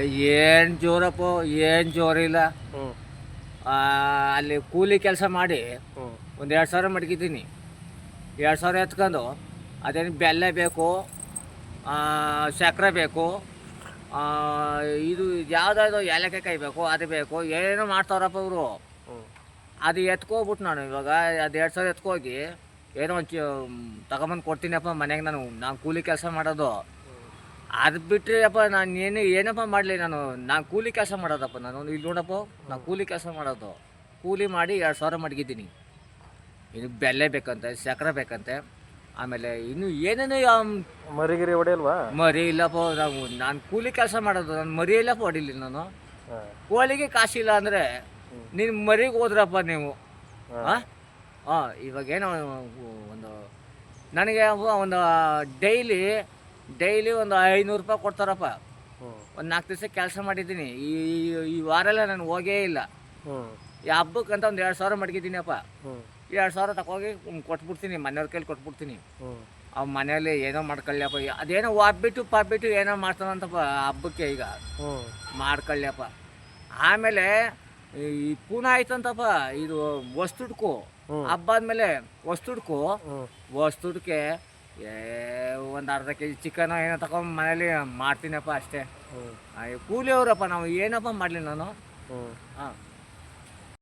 ಏನು ಜೋರಪ್ಪ, ಏನು ಜೋರಿಲ್ಲ. ಹ್ಞೂ ಅಲ್ಲಿ ಕೂಲಿ ಕೆಲಸ ಮಾಡಿ ಹ್ಞೂ ಒಂದು 2,000 ಮಡ್ಗಿದ್ದೀನಿ. 2,000 ಎತ್ಕೊಂಡು ಅದೇನು ಬೆಲ್ಲ ಬೇಕು, ಸಕ್ಕರೆ ಬೇಕು, ಆ, ಇದು ಯಾವುದಾದ್ರು ಏಲಕ್ಕಾಯಿ ಬೇಕು, ಅದು ಬೇಕು, ಏನೋ ಮಾಡ್ತಾರಪ್ಪ ಇವರು. ಹ್ಞೂ ಅದು ಎತ್ಕೋಬಿಟ್ಟು ನಾನು ಇವಾಗ ಅದು 2,000 ಎತ್ಕೋಗಿ ಏನೋ ಒಂದು ತಗೊಂಬಂದು ಕೊಡ್ತೀನಪ್ಪ ಮನೆಗೆ. ನಾನು ಕೂಲಿ ಕೆಲಸ ಮಾಡೋದು. ಅದು ಬಿಟ್ಟರೆ ಅಪ್ಪ ನಾನು ಏನಪ್ಪ ಮಾಡಲಿ. ನಾನು ಕೂಲಿ ಕೆಲಸ ಮಾಡೋದಪ್ಪ. ನಾನು ಇಲ್ಲಿ ನೋಡಪ್ಪ, ನಾನು ಕೂಲಿ ಕೆಲಸ ಮಾಡೋದು. ಕೂಲಿ ಮಾಡಿ 2,000 ಮಡಗಿದ್ದೀನಿ. ಇನ್ನು ಬೆಲ್ಲ ಬೇಕಂತೆ, ಸಕ್ಕರೆ ಬೇಕಂತೆ, ಆಮೇಲೆ ಇನ್ನು ಏನೇನೋ ಮರಿಗಿರಿ ಹೊಡೆಯಲ್ವಾ? ಮರಿ ಇಲ್ಲಪ್ಪ. ನಾನು ಕೂಲಿ ಕೆಲಸ ಮಾಡೋದು. ನಾನು ಮರಿ ಇಲ್ಲಪ್ಪ ಹೊಡಿಲಿ ನಾನು. ಹಾಂ ಕೋಳಿಗೆ ಕಾಸಿಲ್ಲ ಅಂದರೆ ನೀನು ಮರಿಗೆ ಹೋದ್ರಪ್ಪ ನೀವು. ಹಾಂ ಹಾಂ ಇವಾಗೇನೋ ಒಂದು ನನಗೆ ಒಂದು ಡೈಲಿ ಒಂದು 500 ರೂಪಾಯಿ ಕೊಡ್ತಾರಪ್ಪ. ಹ್ಞೂ ಒಂದು 4 ದಿವಸ ಕೆಲಸ ಮಾಡಿದ್ದೀನಿ. ಈ ವಾರ ಎಲ್ಲ ನಾನು ಹೋಗೇ ಇಲ್ಲ. ಹ್ಞೂ ಈ ಹಬ್ಬಕ್ಕಂತ ಒಂದು 2,000 ಮಡಗಿದ್ದೀನಪ್ಪ. ಹ್ಞೂ 2,000 ತಗೋಗಿ ಕೊಟ್ಬಿಡ್ತೀನಿ, ಮನೆಯವ್ರ ಕೈಲಿ ಕೊಟ್ಬಿಡ್ತೀನಿ. ಹ್ಞೂ ಅವ್ ಮನೆಯಲ್ಲಿ ಏನೋ ಮಾಡ್ಕೊಳ್ಳಿಯಪ್ಪ. ಅದೇನೋ ಪಾಬಿಟ್ಟು ಏನೋ ಮಾಡ್ತಾನಂತಪ್ಪ ಹಬ್ಬಕ್ಕೆ. ಈಗ ಹ್ಞೂ ಮಾಡ್ಕೊಳ್ಳಿಯಪ್ಪ. ಆಮೇಲೆ ಈ ಪುನಃ ಆಯ್ತಂತಪ್ಪ ಇದು ವಸ್ತುಡ್ಕು. ಹಬ್ಬ ಆದಮೇಲೆ ವಸ್ತುಡ್ಕು. ಹ್ಞೂ ವಸ್ತುಡ್ಕೆ ಒಂದು ಅರ್ಧ ಕೆಜಿ ಚಿಕನ್ ಏನೋ ತಗೊಂಡು ಮನೇಲಿ ಮಾಡ್ತೀನಪ್ಪ ಅಷ್ಟೇ. ಹ್ಞೂ ಕೂಲಿಯವರಪ್ಪ ನಾವು, ಏನಪ್ಪ ಮಾಡಲಿ ನಾನು. ಹ್ಞೂ ಹಾಂ